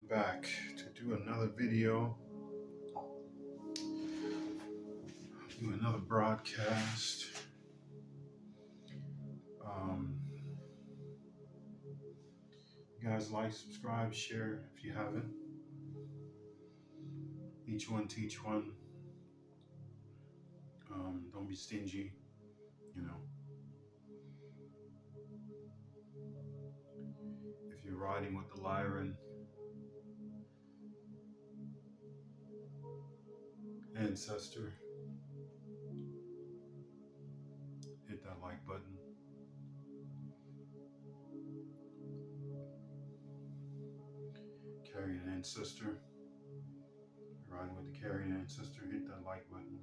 Back to do another video, do another broadcast. You guys like, subscribe, share if you haven't. Each one teach one. Don't be stingy, you know. If you're riding with the Lyran ancestor, hit that like button. Carrying ancestor, you're riding with the carrying ancestor, hit that like button.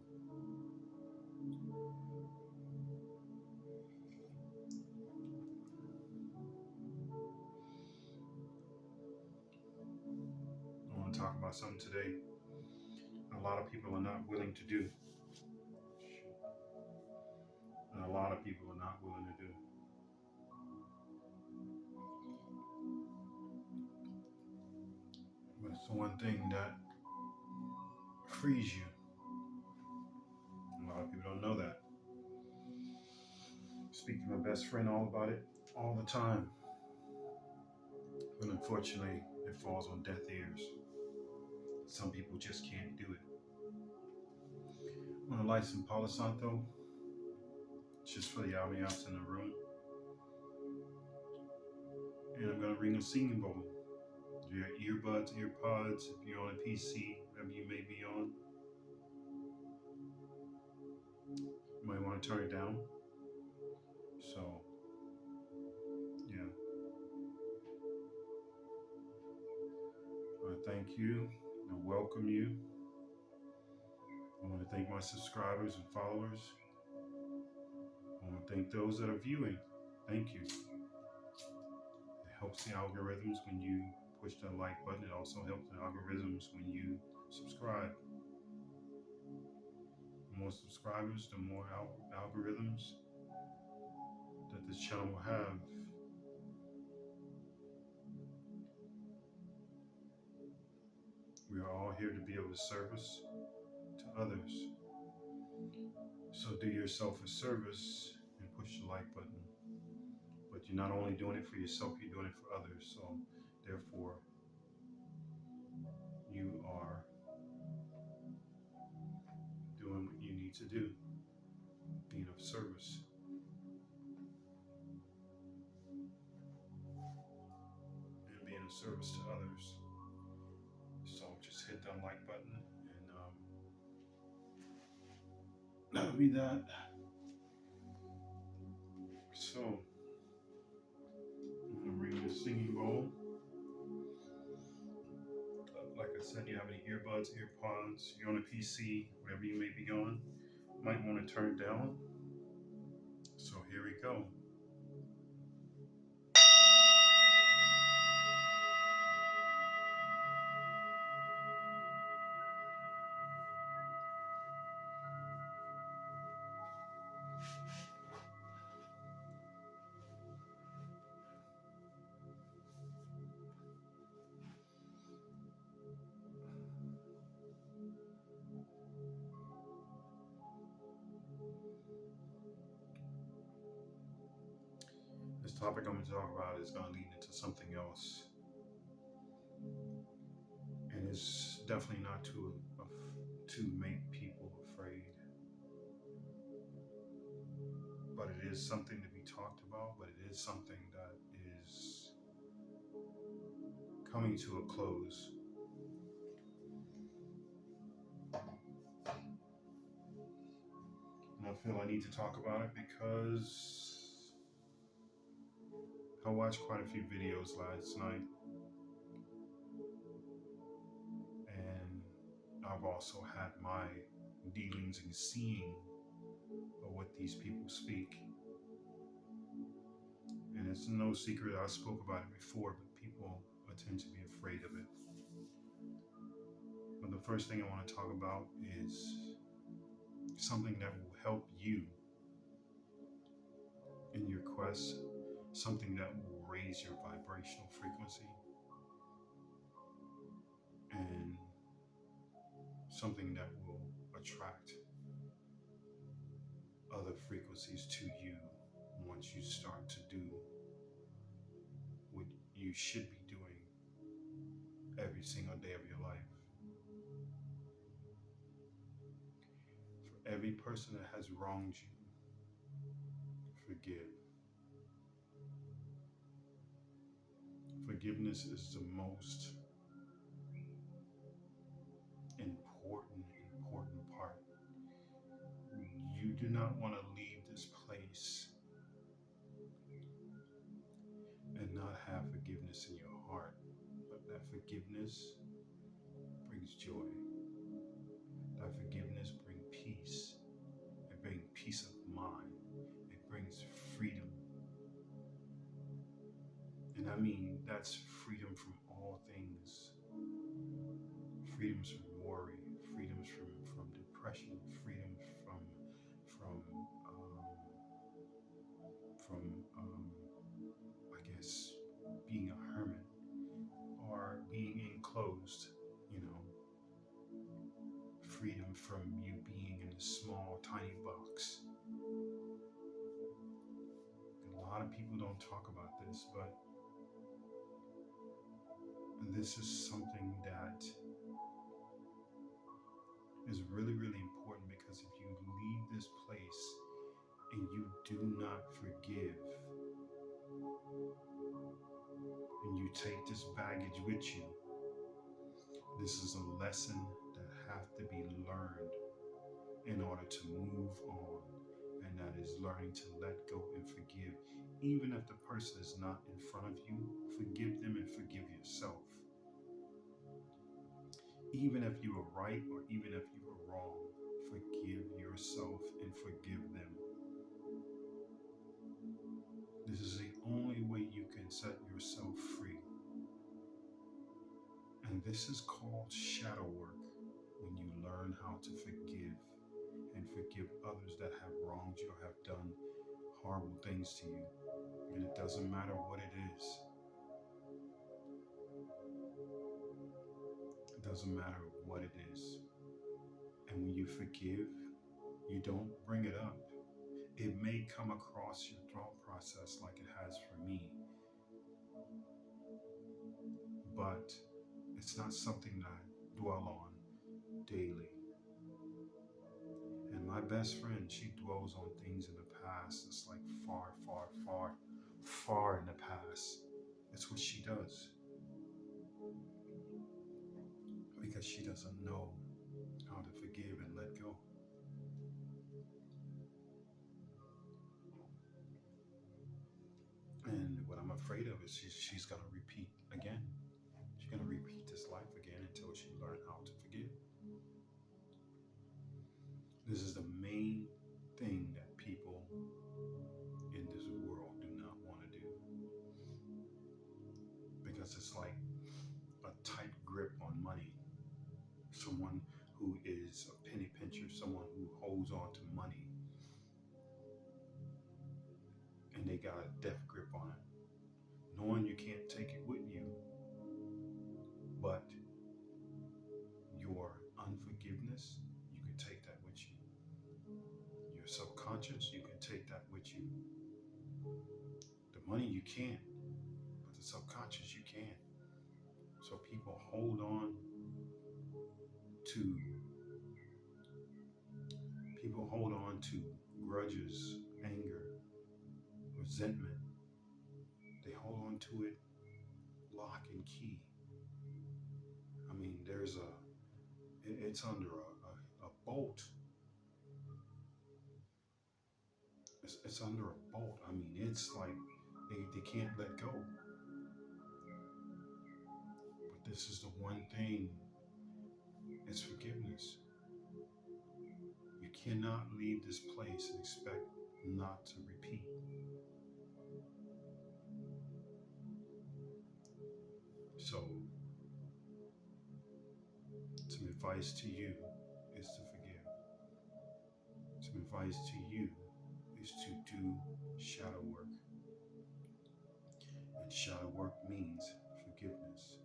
I want to talk about something today a lot of people are not willing to do. And a lot of people are not willing to do. But it's the one thing that frees you. A lot of people don't know that. I speak to my best friend all about it all the time. But unfortunately, it falls on deaf ears. Some people just can't do it. I'm going to light some Palo Santo, just for the ambiance in the room. And I'm going to ring a singing bowl. Your earbuds, earpods, if you're on a PC, whatever you may be on. You might want to turn it down. So, yeah. I thank you. I welcome you. I want to thank my subscribers and followers. I want to thank those that are viewing. Thank you. It helps the algorithms when you push that like button. It also helps the algorithms when you subscribe. The more subscribers, the more algorithms that this channel will have. We are all here to be of service to others. So do yourself a service and push the like button. But you're not only doing it for yourself, you're doing it for others. So therefore, you are doing what you need to do, being of service. And being of service to others. So just hit that like button and that'll be that. So I'm gonna bring you a singing bowl. Like I said, you have any earbuds, earpods, you're on a PC, whatever you may be on, might want to turn it down. So here we go. This topic I'm going to talk about is going to lead into something else. And it's definitely not to make people afraid. But it is something to be talked about, but it is something that is coming to a close. And I feel I need to talk about it because I watched quite a few videos last night. And I've also had my dealings and seeing of what these people speak. And it's no secret, I spoke about it before, but people tend to be afraid of it. But the first thing I want to talk about is something that will help you in your quest, something that will raise your vibrational frequency. something that will attract other frequencies to you once you start to do what you should be doing every single day of your life. For every person that has wronged you, forgive. Forgiveness is the most important part. You do not want to leave this place and not have forgiveness in your heart, but that forgiveness brings joy. That forgiveness brings peace. It brings peace of mind. It brings freedom. And I mean, that's freedom from all things. Freedoms from worry, freedoms from depression, freedom from I guess being a hermit or being enclosed, freedom from you being in a small, tiny box. And a lot of people don't talk about this, but this is something that is really, really important, because if you leave this place and you do not forgive, and you take this baggage with you, this is a lesson that has to be learned in order to move on, and that is learning to let go and forgive. Even if the person is not in front of you, forgive them and forgive yourself. Even if you were right or even if you were wrong, forgive yourself and forgive them. This is the only way you can set yourself free. And this is called shadow work, when you learn how to forgive and forgive others that have wronged you or have done horrible things to you. And it doesn't matter what it is. It doesn't matter what it is. And when you forgive, you don't bring it up. It may come across your thought process like it has for me, but it's not something that I dwell on daily. And my best friend, she dwells on things in the past. It's like far in the past. It's what she does. Because she doesn't know how to forgive and let go. And what I'm afraid of is she's going to repeat again. She's going to repeat this life again until she learns how to forgive. This is the main thing that people in this world do not want to do. Because it's like a tight grip on money. Someone who is a penny pincher, someone who holds on to money, and they got a death grip on it, knowing you can't take it with you, but your unforgiveness, you can take that with you. Your subconscious, you can take that with you. The money you can't, but the subconscious you can. So people hold on to grudges, anger, resentment. They hold on to it lock and key. I mean, it's under a bolt. It's under a bolt. I mean, it's like they can't let go. But this is the one thing, it's forgiveness. You cannot leave this place and expect not to repeat. So, some advice to you is to forgive. Some advice to you is to do shadow work. And shadow work means forgiveness.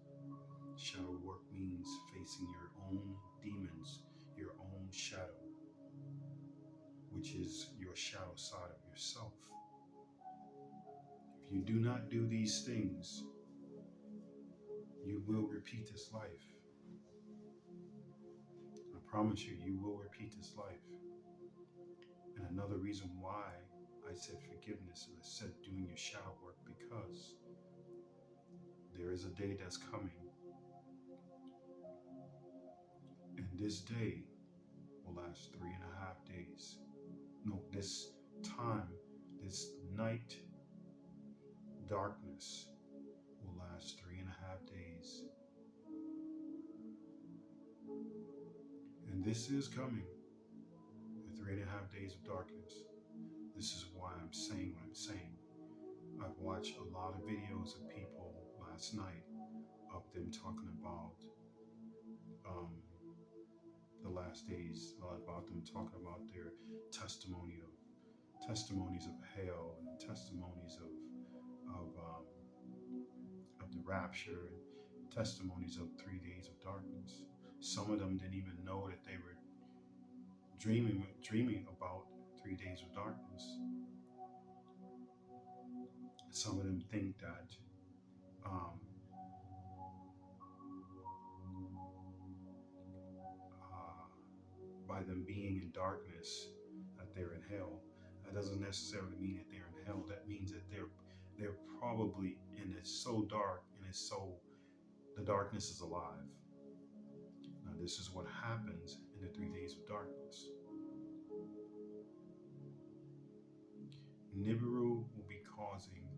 Shadow work means facing facing your own demons, your own shadow, which is your shadow side of yourself. If you do not do these things, you will repeat this life. I promise you, you will repeat this life. And another reason why I said forgiveness and I said doing your shadow work, because there is a day that's coming. And this day will last 3.5 days. No, this time, this night darkness will last 3.5 days. And this is coming, the 3.5 days of darkness. This is why I'm saying what I'm saying. I've watched a lot of videos of people last night of them talking about the last days, about them talking about their testimonies of hell and testimonies of the rapture and testimonies of 3 days of darkness. Some of them didn't even know that they were dreaming about 3 days of darkness. Some of them think that by them being in darkness that they're in hell. That doesn't necessarily mean that they're in hell. That means that they're probably, and it's so dark and it's so, the darkness is alive. Now this is what happens in the 3 days of darkness. Nibiru will be causing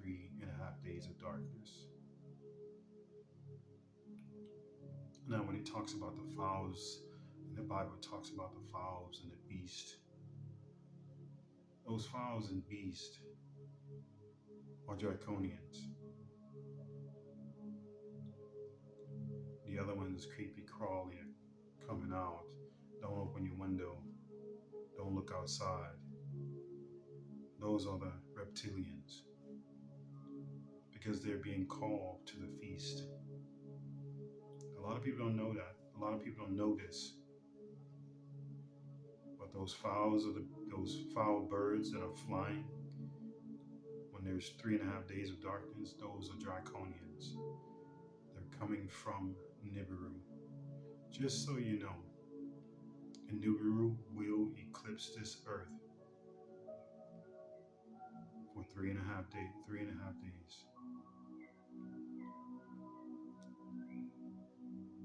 3.5 days of darkness. Now when it talks about the fowls, and the Bible talks about the fowls and the beast, those fowls and beast are draconians. The other ones creepy crawling, coming out. Don't open your window. Don't look outside. Those are the reptilians, because they're being called to the feast. A lot of people don't know that. A lot of people don't know this. But those fowls are those foul birds that are flying when there's 3.5 days of darkness. Those are draconians. They're coming from Nibiru. Just so you know, and Nibiru will eclipse this earth for 3.5 days.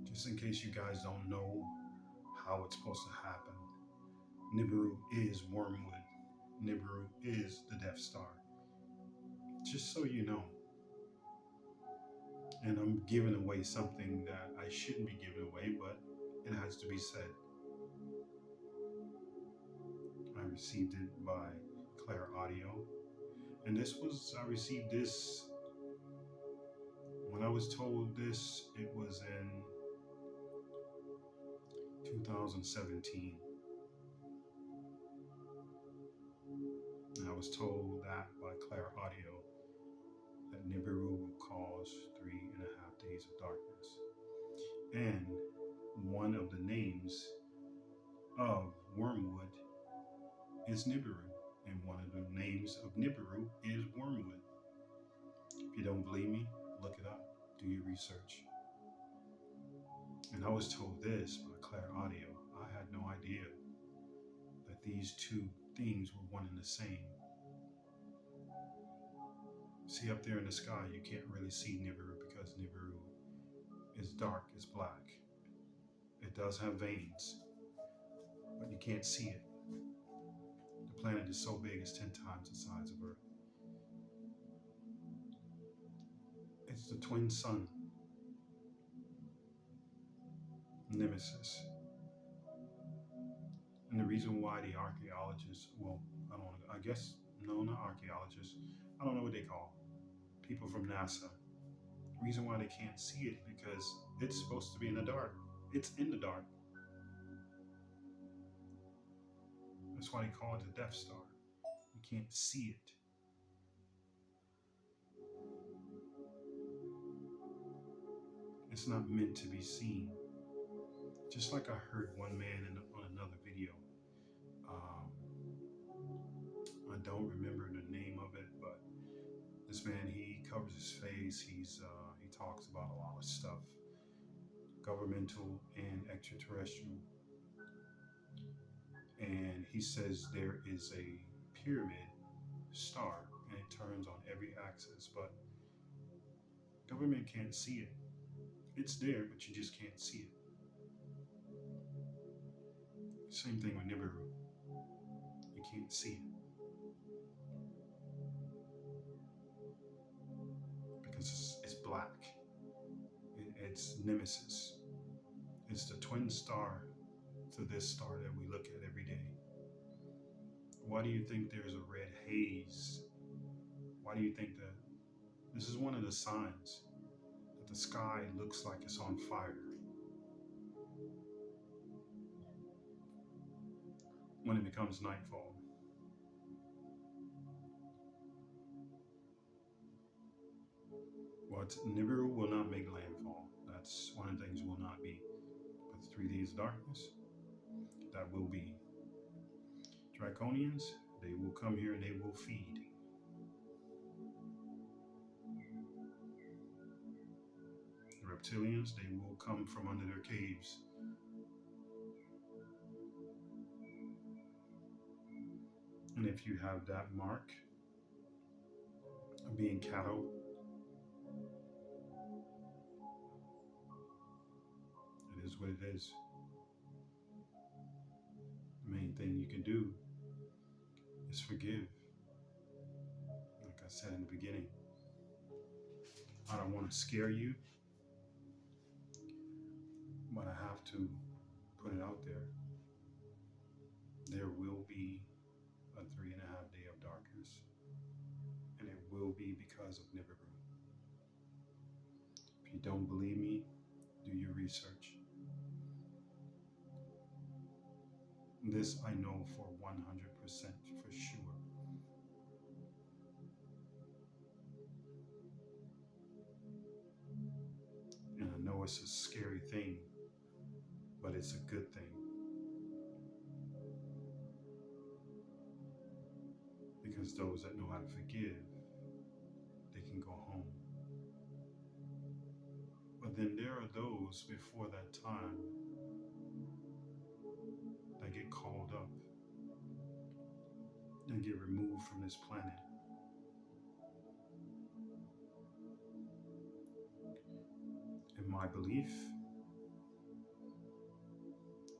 Just in case you guys don't know how it's supposed to happen, Nibiru is Wormwood. Nibiru is the Death Star. Just so you know. And I'm giving away something that I shouldn't be giving away, but it has to be said. I received it by Claire Audio. And I received this, when I was told this, it was in 2017. And I was told that by Claire Audio that Nibiru will cause 3.5 days of darkness. And one of the names of Wormwood is Nibiru. And one of the names of Nibiru is Wormwood. If you don't believe me, look it up. Do your research. And I was told this by Claire Audio. I had no idea that these two things were one and the same. See, up there in the sky, you can't really see Nibiru because Nibiru is dark, it's black. It does have veins, but you can't see it. The planet is so big, it's 10 times the size of Earth. It's the twin sun, Nemesis. And the reason why the archaeologists, well, not archaeologists, I don't know what they call people from NASA. The reason why they can't see it because it's supposed to be in the dark. It's in the dark. That's why they call it the Death Star. You can't see it. It's not meant to be seen. Just like I heard one man on another video. Um, I don't remember the name of it, but this man, he covers his face. He talks about a lot of stuff, governmental and extraterrestrial. And he says there is a pyramid star and it turns on every axis, but government can't see it. It's there, but you just can't see it. Same thing with Nibiru. You can't see it because it's black. It's Nemesis. It's the twin star to this star that we look at every day. Why do you think there's a red haze? Why do you think that? This is one of the signs that the sky looks like it's on fire. When it becomes nightfall. But Nibiru will not make landfall. That's one of the things will not be. But the 3 days of darkness, that will be. Draconians, they will come here and they will feed. The reptilians, they will come from under their caves. And if you have that mark of being cattle, it is what it is. The main thing you can do is forgive. Like I said in the beginning, I don't want to scare you, but I have to put it out there. There will be a 3.5 day of darkness, and it will be because of Nibiru. If you don't believe me, do your research. This I know for 100% for sure. And I know it's a scary thing, but it's a good thing. Because those that know how to forgive, they can go home. But then there are those before that time that get called up and get removed from this planet. In my belief,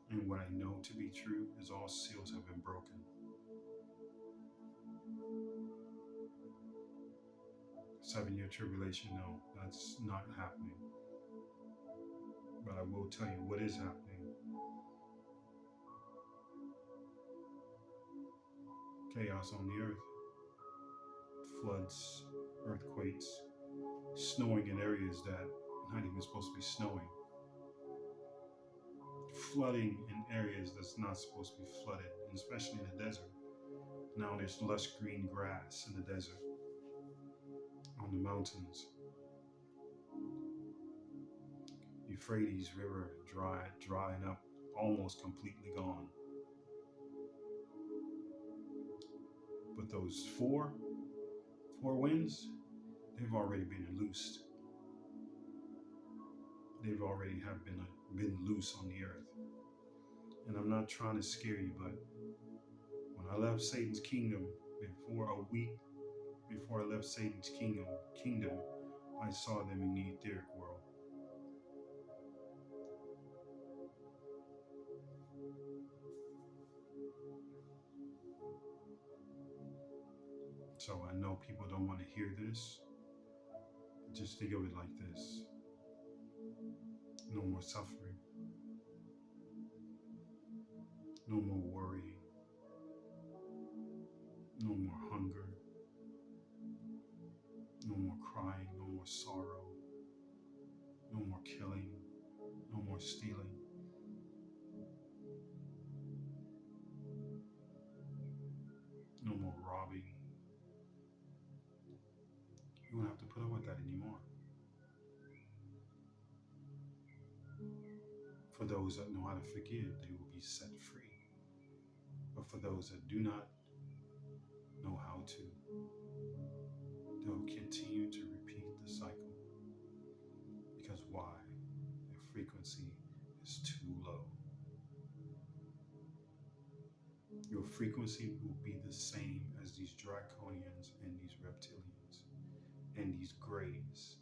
and what I know to be true, is all seals have been broken. Seven-year tribulation, no, that's not happening. But I will tell you what is happening. Chaos on the earth. Floods, earthquakes, snowing in areas that not even supposed to be snowing. Flooding in areas that's not supposed to be flooded, and especially in the desert. Now there's lush green grass in the desert, on the mountains. Euphrates River drying up, almost completely gone. But those four winds, they've already been loosed. They've already have been loose on the earth. And I'm not trying to scare you, but when I left Satan's kingdom, before a week before I left Satan's kingdom, I saw them in the etheric world. So I know people don't want to hear this. Just think of it like this. No more suffering. No more worrying. No more hunger. No more crying. No more sorrow. No more killing. No more stealing. No more robbing. You won't have to put up with that anymore. For those that know how to forgive, they will be set free. But for those that do not know how to, they'll continue to repeat the cycle. Because why? Their frequency is too low. Your frequency will be the same as these draconians and these reptilians and these grays.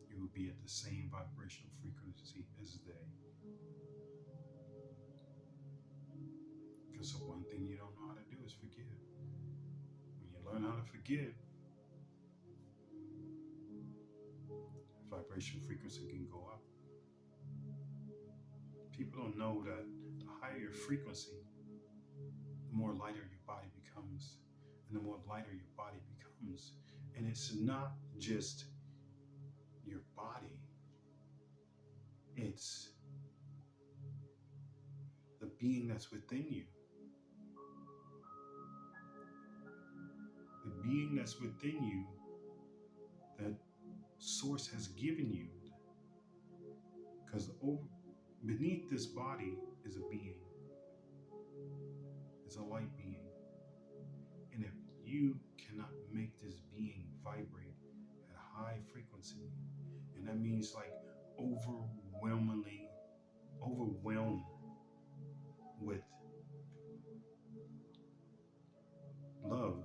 You will be at the same vibrational frequency as they. Because the one thing you don't know how to do is forgive. When you learn how to forgive, vibration frequency can go up. People don't know that the higher your frequency, the more lighter your body becomes. And the more lighter your body becomes. And it's not just your body. It's the being that's within you. The being that's within you that Source has given you. Because beneath this body is a being. It's a light being. And if you cannot make this being vibrate at a high frequency, and that means like overwhelmed with love,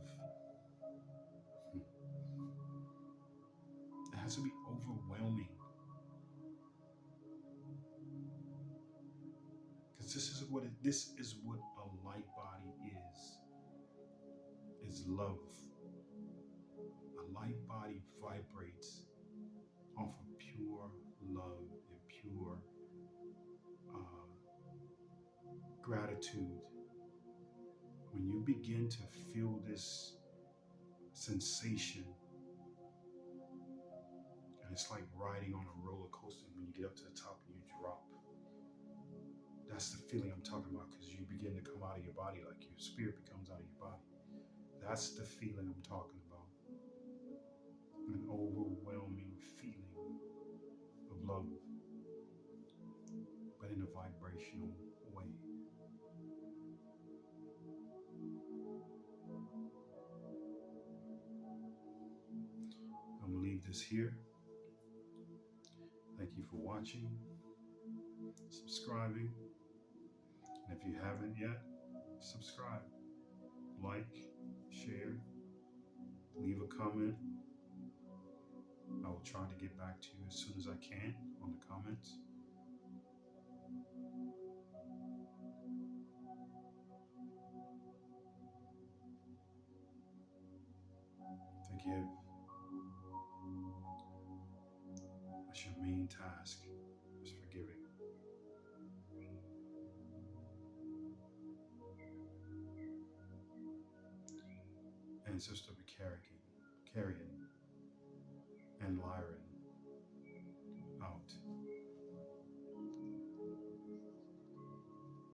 it has to be overwhelming. Because this is what a light body is. Is love. A light body vibrates off of pure love and pure gratitude. When you begin to feel this sensation, and it's like riding on a roller coaster when you get up to the top and you drop. That's the feeling I'm talking about, because you begin to come out of your body, like your spirit becomes out of your body. That's the feeling I'm talking about. An overwhelming feeling of love, but in a vibrational way. I'm going to leave this here. Thank you for watching, subscribing, and if you haven't yet, subscribe, like, share, leave a comment. I will try to get back to you as soon as I can on the comments. Forgive. That's your main task, is forgiving. And Sister Carrion and Lyran,